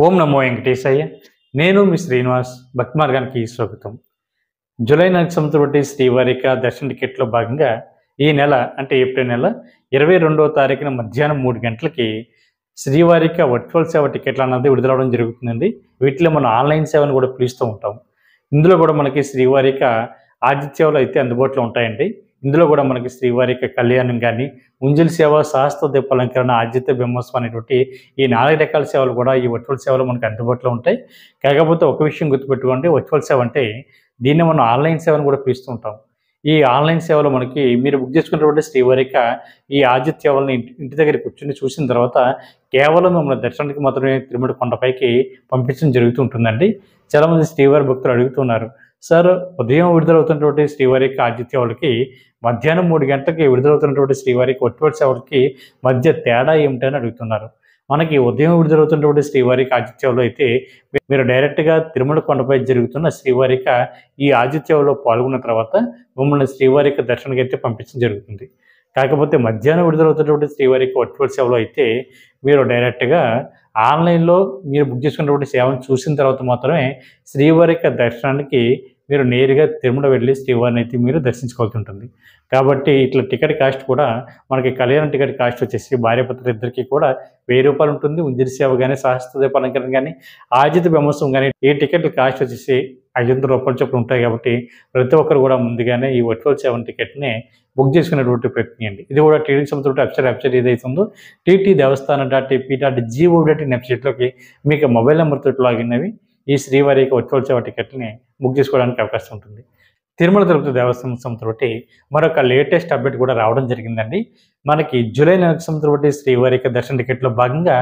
ఓం నమో వెంకటేశయ్య. నేను మీ శ్రీనివాస్. భక్తి మార్గానికి స్వాగతం. జూలై నెలకు సంబంధించి శ్రీవారిక దర్శన టికెట్లో భాగంగా ఈ నెల అంటే ఏప్రిల్ నెల 22వ తారీఖున మధ్యాహ్నం 3 గంటలకి శ్రీవారిక వర్చువల్ సేవ టికెట్లు అన్నది విడుదలవడం జరుగుతుందండి. వీటిలో మనం ఆన్లైన్ సేవను కూడా పిలుస్తూ ఉంటాం. ఇందులో కూడా మనకి శ్రీవారిక ఆతిథ్య సేవలు అయితే అందుబాటులో ఉంటాయండి. ఇందులో కూడా మనకి శ్రీవారిక కళ్యాణం కానీ, ఉంజల్ సేవ, సహస్ర దీపాలంకరణ, ఆదిత్య బ్రహ్మోత్సవం అనేటువంటి ఈ 4 రకాల సేవలు కూడా ఈ వర్చువల్ సేవలు మనకు అందుబాటులో ఉంటాయి. కాకపోతే ఒక విషయం గుర్తుపెట్టుకోండి, వర్చువల్ సేవ అంటే దీన్ని మనం ఆన్లైన్ సేవను కూడా పిలుస్తూ ఉంటాం. ఈ ఆన్లైన్ సేవలో మనకి మీరు బుక్ చేసుకున్నటువంటి శ్రీవారిక ఈ ఆతిథ్య సేవలను ఇంటి దగ్గర కూర్చొని చూసిన తర్వాత కేవలం మిమ్మల్ని దర్శనానికి మాత్రమే తిరుమల కొండపైకి పంపించడం జరుగుతూ ఉంటుందండి. చాలామంది శ్రీవారి భక్తులు అడుగుతున్నారు, సార్ ఉదయం విడుదలవుతున్నటువంటి శ్రీవారిక ఆతిథ్య సేవలకి మధ్యాహ్నం 3 గంటలకి విడుదలవుతున్నటువంటి శ్రీవారికి వర్చువల్ సేవలకి మధ్య తేడా ఏమిటని అడుగుతున్నారు. మనకి ఉదయం విడుదలవుతున్నటువంటి శ్రీవారిక ఆతిథ్య సేవలో అయితే మీరు డైరెక్ట్గా తిరుమల కొండపై జరుగుతున్న శ్రీవారిక ఈ ఆతిథ్య సేవలో పాల్గొన్న తర్వాత మిమ్మల్ని శ్రీవారిక దర్శనానికి అయితే పంపించడం జరుగుతుంది. కాకపోతే మధ్యాహ్నం విడుదలవుతున్నటువంటి శ్రీవారిక వర్చువల్ సేవలో అయితే మీరు డైరెక్ట్గా ఆన్లైన్లో మీరు బుక్ చేసుకున్నటువంటి సేవను చూసిన తర్వాత మాత్రమే శ్రీవారిక దర్శనానికి మీరు నేరుగా తిరుమల వెళ్ళి శ్రీవారిని అయితే మీరు దర్శించుకోవాల్సి ఉంటుంది. కాబట్టి ఇట్లా టికెట్ కాస్ట్ కూడా మనకి కళ్యాణ టికెట్ కాస్ట్ వచ్చేసి భార్యాభర్తలు ఇద్దరికి కూడా ₹1000 ఉంటుంది. ఉంజలి సేవ కానీ, సహస్ర దీపాలంకరణ కానీ, ఆదిత్య బ్రహ్మోత్సవం కానీ ఈ టికెట్ల కాస్ట్ వచ్చేసి ₹500 చొప్పున ఉంటాయి. కాబట్టి ప్రతి ఒక్కరు కూడా ముందుగానే ఈ వర్చువల్ సేవ టికెట్ని బుక్ చేసుకునేటువంటి ప్రయత్నించండి. ఇది కూడా టీడీ సంబంధించిన వెబ్సైట్ ఏదైతే ఉందో టీటీ దేవస్థానం.ap.gov.in వెబ్సైట్లోకి మీకు మొబైల్ నెంబర్తో లాగిన్ అవి ఈ శ్రీవారిక వర్చువల్ సేవ టికెట్ని బుక్ చేసుకోవడానికి అవకాశం ఉంటుంది. తిరుమల తిరుపతి దేవస్థానం సంబంధించి మరొక లేటెస్ట్ అప్డేట్ కూడా రావడం జరిగిందండి. మనకి జూలై నెలకు సంబంధించి శ్రీవారిక దర్శన టికెట్లో భాగంగా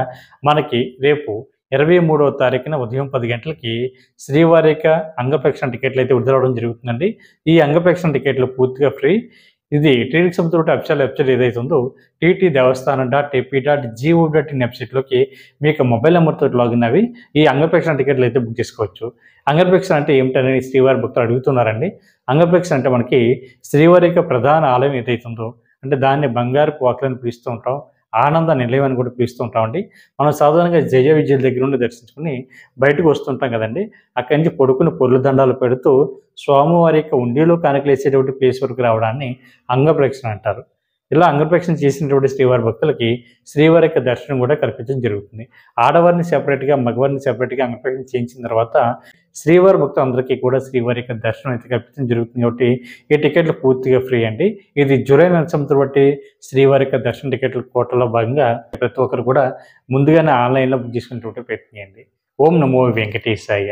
మనకి రేపు 23వ తారీఖున ఉదయం 10 గంటలకి శ్రీవారిక అంగప్రక్షణ టికెట్లు అయితే విడుదలవడం జరుగుతుందండి. ఈ అంగప్రక్షణ టికెట్లు పూర్తిగా ఫ్రీ. ఇది టీటీకి సంబంధించిన అఫీషియల్ వెబ్సైట్ ఏదైతే ఉందో టీటీ దేవస్థానం.ap.gov.in వెబ్సైట్లోకి మీకు మొబైల్ నెంబర్తో లాగిన్ అవి ఈ అంగప్రక్షణ టికెట్లు అయితే బుక్ చేసుకోవచ్చు. అంగప్రక్షణ అంటే ఏమిటనేది శ్రీవారి భక్తులు అడుగుతున్నారండి. అంగప్రక్షణ అంటే మనకి శ్రీవారిక ప్రధాన ఆలయం ఏదైతే ఉందో అంటే దాన్ని బంగారపు వాకిలని పిలుస్తూ ఉంటాం, ఆనంద నిలయం అని కూడా పిలుస్తూ ఉంటామండి. మనం సాధారణంగా జయ విజయుల దగ్గర నుండి దర్శించుకుని బయటకు వస్తుంటాం కదండి. అక్కడి నుంచి పొడుకుని పొర్లు దండాలు పెడుతూ స్వామివారి యొక్క ఉండిలో కానుకలేసేటువంటి ప్లేస్ వరకు రావడాన్ని అంగప్రక్షణ అంటారు. ఇలా అంగప్రక్షణ చేసినటువంటి శ్రీవారి భక్తులకి శ్రీవారి యొక్క దర్శనం కూడా కల్పించడం జరుగుతుంది. ఆడవారిని సెపరేట్గా, మగవారిని సెపరేట్గా అంగప్రక్షణ చేయించిన తర్వాత శ్రీవారి భక్తులందరికీ కూడా శ్రీవారి యొక్క దర్శనం అయితే కల్పించడం జరుగుతుంది. కాబట్టి ఈ టికెట్లు పూర్తిగా ఫ్రీ అండి. ఇది జూలై నెల సంవత్సరం బట్టి శ్రీవారి యొక్క దర్శన టికెట్ల కోటలో భాగంగా ప్రతి ఒక్కరు కూడా ముందుగానే ఆన్లైన్లో బుక్ చేసుకునేటువంటి ప్రయత్నం చేయండి. ఓం నమో వెంకటేశాయ.